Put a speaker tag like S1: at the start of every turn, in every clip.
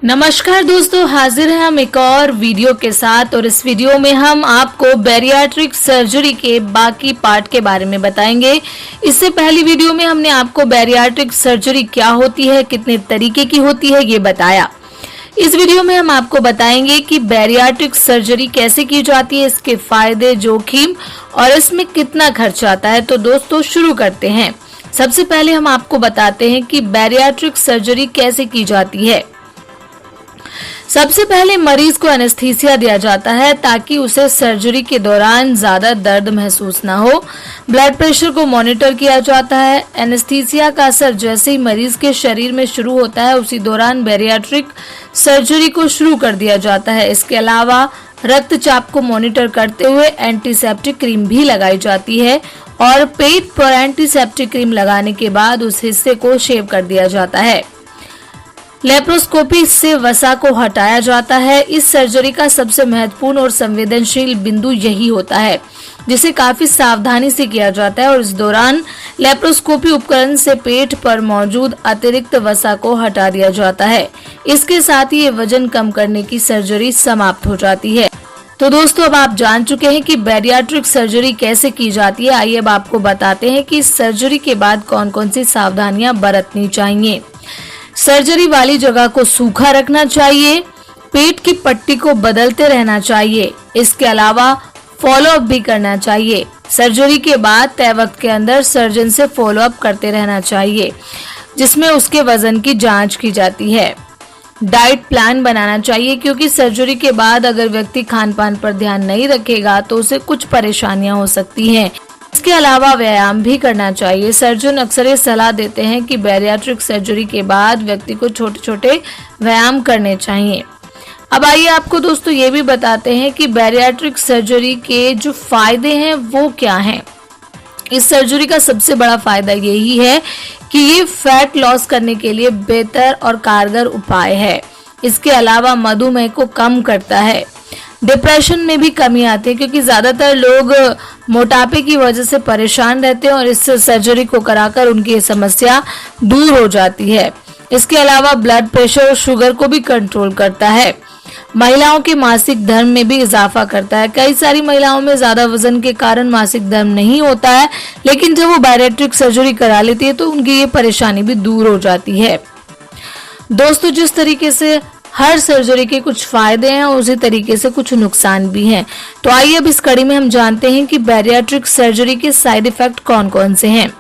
S1: नमस्कार दोस्तों, हाजिर हैं हम एक और वीडियो के साथ। और इस वीडियो में हम आपको बैरियाट्रिक सर्जरी के बाकी पार्ट के बारे में बताएंगे। इससे पहली वीडियो में हमने आपको बैरियाट्रिक सर्जरी क्या होती है, कितने तरीके की होती है, ये बताया। इस वीडियो में हम आपको बताएंगे कि बैरियाट्रिक सर्जरी कैसे की जाती है, इसके फायदे, जोखिम और इसमें कितना खर्च आता है। तो दोस्तों शुरू करते हैं। सबसे पहले हम आपको बताते हैं कि बैरियाट्रिक सर्जरी कैसे की जाती है। सबसे पहले मरीज को एनेस्थीसिया दिया जाता है ताकि उसे सर्जरी के दौरान ज्यादा दर्द महसूस ना हो। ब्लड प्रेशर को मॉनिटर किया जाता है। एनेस्थीसिया का असर जैसे ही मरीज के शरीर में शुरू होता है उसी दौरान बैरियाट्रिक सर्जरी को शुरू कर दिया जाता है। इसके अलावा रक्तचाप को मॉनिटर करते हुए एंटीसेप्टिक क्रीम भी लगाई जाती है और पेट पर एंटीसेप्टिक क्रीम लगाने के बाद उस हिस्से को शेव कर दिया जाता है। लेप्रोस्कोपी से वसा को हटाया जाता है। इस सर्जरी का सबसे महत्वपूर्ण और संवेदनशील बिंदु यही होता है, जिसे काफी सावधानी से किया जाता है और इस दौरान लेप्रोस्कोपी उपकरण से पेट पर मौजूद अतिरिक्त वसा को हटा दिया जाता है। इसके साथ ही ये वजन कम करने की सर्जरी समाप्त हो जाती है। तो दोस्तों, अब आप जान चुके हैं कि बैरियाट्रिक सर्जरी कैसे की जाती है। आइए अब आपको बताते हैं कि इस सर्जरी के बाद कौन कौन सी सावधानियां बरतनी चाहिए। सर्जरी वाली जगह को सूखा रखना चाहिए। पेट की पट्टी को बदलते रहना चाहिए। इसके अलावा फॉलो अप भी करना चाहिए। सर्जरी के बाद तय वक्त के अंदर सर्जन से फॉलो अप करते रहना चाहिए, जिसमें उसके वजन की जांच की जाती है। डाइट प्लान बनाना चाहिए, क्योंकि सर्जरी के बाद अगर व्यक्ति खान पान पर ध्यान नहीं रखेगा तो उसे कुछ परेशानियां हो सकती हैं। इसके अलावा व्यायाम भी करना चाहिए। सर्जन अक्सर ये सलाह देते हैं कि बैरियाट्रिक सर्जरी के बाद व्यक्ति को छोटे छोटे व्यायाम करने चाहिए। अब आइए आपको दोस्तों ये भी बताते हैं कि बैरियाट्रिक सर्जरी के जो फायदे हैं वो क्या हैं। इस सर्जरी का सबसे बड़ा फायदा यही है कि ये फैट लॉस करने के लिए बेहतर और कारगर उपाय है। इसके अलावा मधुमेह को कम करता है। डिप्रेशन में भी कमी आती है, क्योंकि ज्यादातर लोग मोटापे की वजह से परेशान रहते हैं और इस सर्जरी को कराकर उनकी ये समस्या दूर हो जाती है। इसके अलावा ब्लड प्रेशर और शुगर को भी कंट्रोल करता है। महिलाओं के मासिक धर्म में भी इजाफा करता है। कई सारी महिलाओं में ज्यादा वजन के कारण मासिक धर्म नहीं होता है, लेकिन जब वो बैरियाट्रिक सर्जरी करा लेती है तो उनकी ये परेशानी भी दूर हो जाती है। दोस्तों, जिस तरीके से हर सर्जरी के कुछ फायदे हैं, उसी तरीके से कुछ नुकसान भी हैं। तो आइए अब इस कड़ी में हम जानते हैं कि बैरियाट्रिक सर्जरी के साइड इफेक्ट कौन कौन से हैं।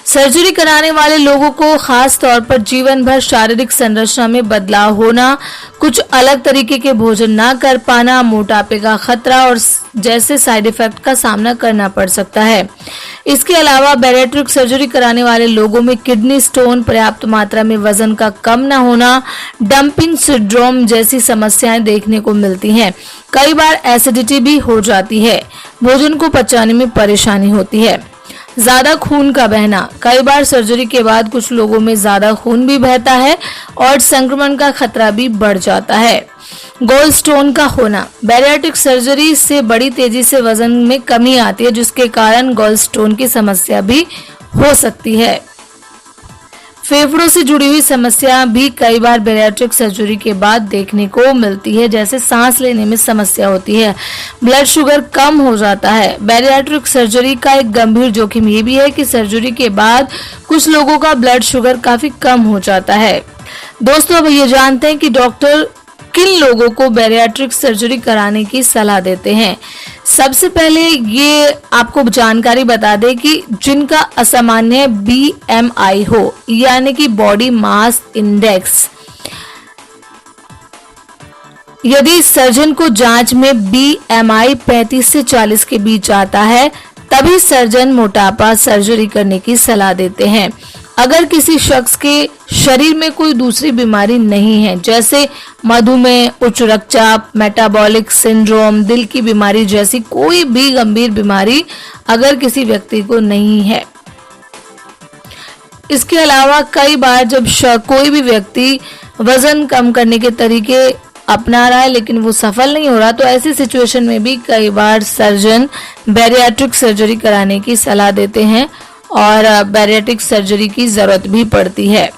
S1: सर्जरी कराने वाले लोगों को खास तौर पर जीवन भर शारीरिक संरचना में बदलाव होना, कुछ अलग तरीके के भोजन ना कर पाना, मोटापे का खतरा और जैसे साइड इफेक्ट का सामना करना पड़ सकता है। इसके अलावा बैरियाट्रिक सर्जरी कराने वाले लोगों में किडनी स्टोन, पर्याप्त मात्रा में वजन का कम न होना, डंपिंग सिंड्रोम जैसी समस्याएं देखने को मिलती हैं। कई बार एसिडिटी भी हो जाती है। भोजन को पचाने में परेशानी होती है। ज्यादा खून का बहना, कई बार सर्जरी के बाद कुछ लोगों में ज्यादा खून भी बहता है और संक्रमण का खतरा भी बढ़ जाता है। गोल स्टोन का होना, बैरियाट्रिक सर्जरी से बड़ी तेजी से वजन में कमी आती है, जिसके कारण गोल स्टोन की समस्या भी हो सकती है। फेफड़ों से जुड़ी हुई समस्या भी कई बार बैरियाट्रिक सर्जरी के बाद देखने को मिलती है, जैसे सांस लेने में समस्या होती है। ब्लड शुगर कम हो जाता है। बैरियाट्रिक सर्जरी का एक गंभीर जोखिम ये भी है कि सर्जरी के बाद कुछ लोगों का ब्लड शुगर काफी कम हो जाता है। दोस्तों, अब ये जानते हैं कि डॉक्टर किन लोगों को बैरियाट्रिक सर्जरी कराने की सलाह देते हैं। सबसे पहले ये आपको जानकारी बता दें कि जिनका असामान्य BMI हो, यानी कि बॉडी मास इंडेक्स। यदि सर्जन को जांच में BMI 35 से 40 के बीच आता है, तभी सर्जन मोटापा सर्जरी करने की सलाह देते हैं। अगर किसी शख्स के शरीर में कोई दूसरी बीमारी नहीं है, जैसे मधुमेह, उच्च रक्तचाप, मेटाबॉलिक सिंड्रोम, दिल की बीमारी जैसी कोई भी गंभीर बीमारी अगर किसी व्यक्ति को नहीं है। इसके अलावा कई बार जब कोई भी व्यक्ति वजन कम करने के तरीके अपना रहा है लेकिन वो सफल नहीं हो रहा, तो ऐसी सिचुएशन में भी कई बार सर्जन बैरियाट्रिक सर्जरी कराने की सलाह देते हैं और बैरियाट्रिक सर्जरी की जरूरत भी पड़ती है।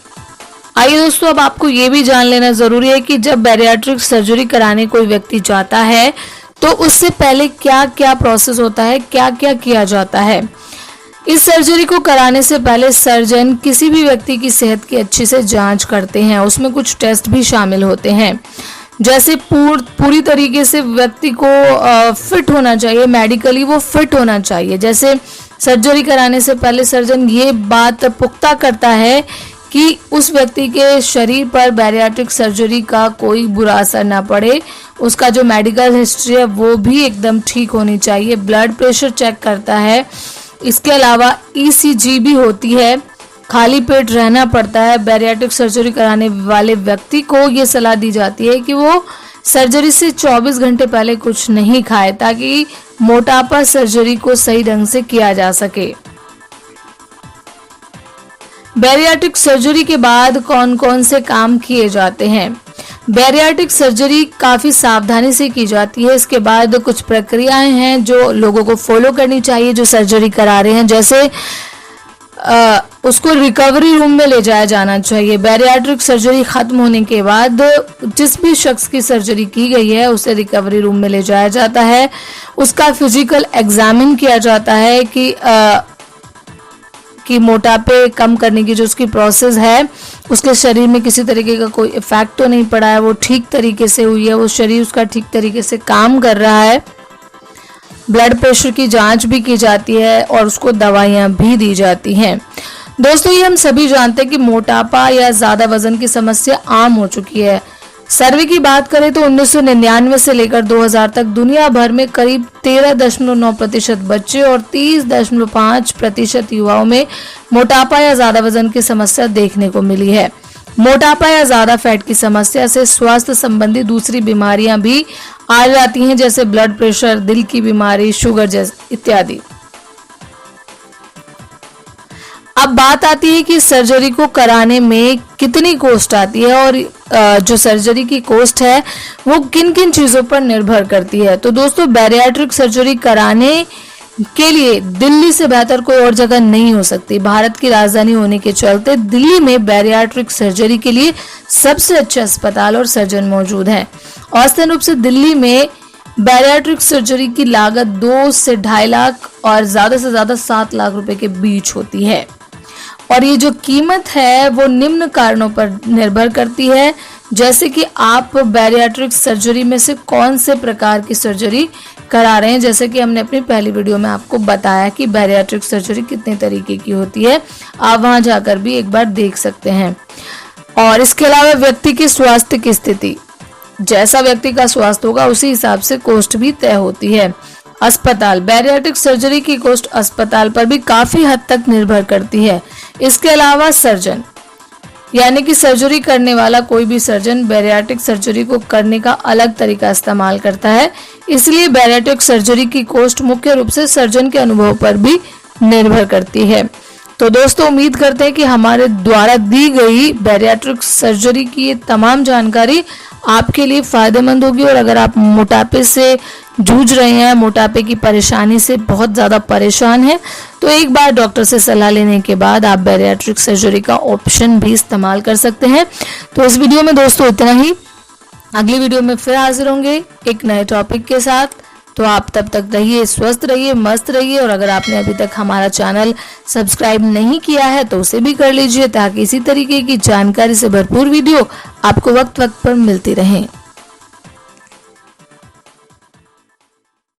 S1: आइए दोस्तों, अब आपको ये भी जान लेना जरूरी है कि जब बैरियाट्रिक सर्जरी कराने कोई व्यक्ति जाता है तो उससे पहले क्या क्या प्रोसेस होता है, क्या क्या किया जाता है। इस सर्जरी को कराने से पहले सर्जन किसी भी व्यक्ति की सेहत की अच्छे से जांच करते हैं। उसमें कुछ टेस्ट भी शामिल होते हैं, जैसे पूरी तरीके से व्यक्ति को फिट होना चाहिए, मेडिकली वो फिट होना चाहिए। जैसे सर्जरी कराने से पहले सर्जन ये बात पुख्ता करता है कि उस व्यक्ति के शरीर पर बैरियाट्रिक सर्जरी का कोई बुरा असर ना पड़े। उसका जो मेडिकल हिस्ट्री है वो भी एकदम ठीक होनी चाहिए। ब्लड प्रेशर चेक करता है। इसके अलावा ECG भी होती है। खाली पेट रहना पड़ता है। बैरियाट्रिक सर्जरी कराने वाले व्यक्ति को ये सलाह दी जाती है कि वो सर्जरी से 24 घंटे पहले कुछ नहीं खाए, ताकि मोटापा सर्जरी को सही ढंग से किया जा सके। बैरियाट्रिक सर्जरी के बाद कौन कौन से काम किए जाते हैं। बैरियाट्रिक सर्जरी काफ़ी सावधानी से की जाती है। इसके बाद कुछ प्रक्रियाएं हैं जो लोगों को फॉलो करनी चाहिए जो सर्जरी करा रहे हैं। जैसे उसको रिकवरी रूम में ले जाया जाना चाहिए। बैरियाट्रिक सर्जरी खत्म होने के बाद जिस भी शख्स की सर्जरी की गई है उसे रिकवरी रूम में ले जाया जाता है। उसका फिजिकल एग्जामिन किया जाता है कि मोटापे कम करने की जो उसकी प्रोसेस है उसके शरीर में किसी तरीके का कोई इफेक्ट तो नहीं पड़ा है, वो ठीक तरीके से हुई है, वो शरीर उसका ठीक तरीके से काम कर रहा है। ब्लड प्रेशर की जांच भी की जाती है और उसको दवाइयां भी दी जाती हैं। दोस्तों, ये हम सभी जानते हैं कि मोटापा या ज़्यादा वजन की समस्या आम हो चुकी है। सर्वे की बात करें तो 1999 से लेकर 2000 तक दुनिया भर में करीब 13.9% बच्चे और 30.5% युवाओं में मोटापा या ज़्यादा वजन की समस्या देखने को मिली है। मोटापा या ज़्यादा फैट की समस्या से स्वास्थ्य संबंधी दूसरी बीमारियां भी आ जाती हैं, जैसे ब्लड प्रेशर, दिल की बीमारी, शुगर जैसे इत्यादि। अब बात आती है कि सर्जरी को कराने में कितनी कॉस्ट आती है और जो सर्जरी की कॉस्ट है वो किन किन चीज़ों पर निर्भर करती है। तो दोस्तों, बैरियाट्रिक सर्जरी कराने के लिए दिल्ली से बेहतर कोई और जगह नहीं हो सकती। भारत की राजधानी होने के चलते दिल्ली में बैरियाट्रिक सर्जरी के लिए सबसे अच्छे अस्पताल और सर्जन मौजूद हैं। औसतन रूप से दिल्ली में बैरियाट्रिक सर्जरी की लागत 2 से 2.5 लाख और ज़्यादा से ज़्यादा 7 लाख रुपए के बीच होती है। और ये जो कीमत है वो निम्न कारणों पर निर्भर करती है, जैसे कि आप बैरियाट्रिक सर्जरी में से कौन से प्रकार की सर्जरी करा रहे हैं। जैसे कि हमने अपनी पहली वीडियो में आपको बताया कि बैरियाट्रिक सर्जरी कितने तरीके की होती है, आप वहां जाकर भी एक बार देख सकते हैं। और इसके अलावा व्यक्ति की स्वास्थ्य की स्थिति, जैसा व्यक्ति का स्वास्थ्य होगा उसी हिसाब से कॉस्ट भी तय होती है। अस्पताल, बैरियाट्रिक सर्जरी की कॉस्ट अस्पताल पर भी काफी हद तक निर्भर करती है। इसके अलावा सर्जन, यानी कि सर्जरी करने वाला कोई भी सर्जन बैरियाट्रिक सर्जरी को करने का अलग तरीका इस्तेमाल करता है, इसलिए बैरियाट्रिक सर्जरी की कॉस्ट मुख्य रूप से सर्जन के अनुभव पर भी निर्भर करती है। तो दोस्तों, उम्मीद करते हैं कि हमारे द्वारा दी गई बैरियाट्रिक सर्जरी की ये तमाम जानकारी आपके लिए फायदेमंद होगी। और अगर आप मोटापे से जूझ रहे हैं, मोटापे की परेशानी से बहुत ज़्यादा परेशान हैं, तो एक बार डॉक्टर से सलाह लेने के बाद आप बैरियाट्रिक सर्जरी का ऑप्शन भी इस्तेमाल कर सकते हैं। तो इस वीडियो में दोस्तों इतना ही। अगली वीडियो में फिर हाजिर होंगे एक नए टॉपिक के साथ। तो आप तब तक रहिए स्वस्थ, रहिए मस्त रहिए। और अगर आपने अभी तक हमारा चैनल सब्सक्राइब नहीं किया है तो उसे भी कर लीजिए, ताकि इसी तरीके की जानकारी से भरपूर वीडियो आपको वक्त वक्त पर मिलती रहे।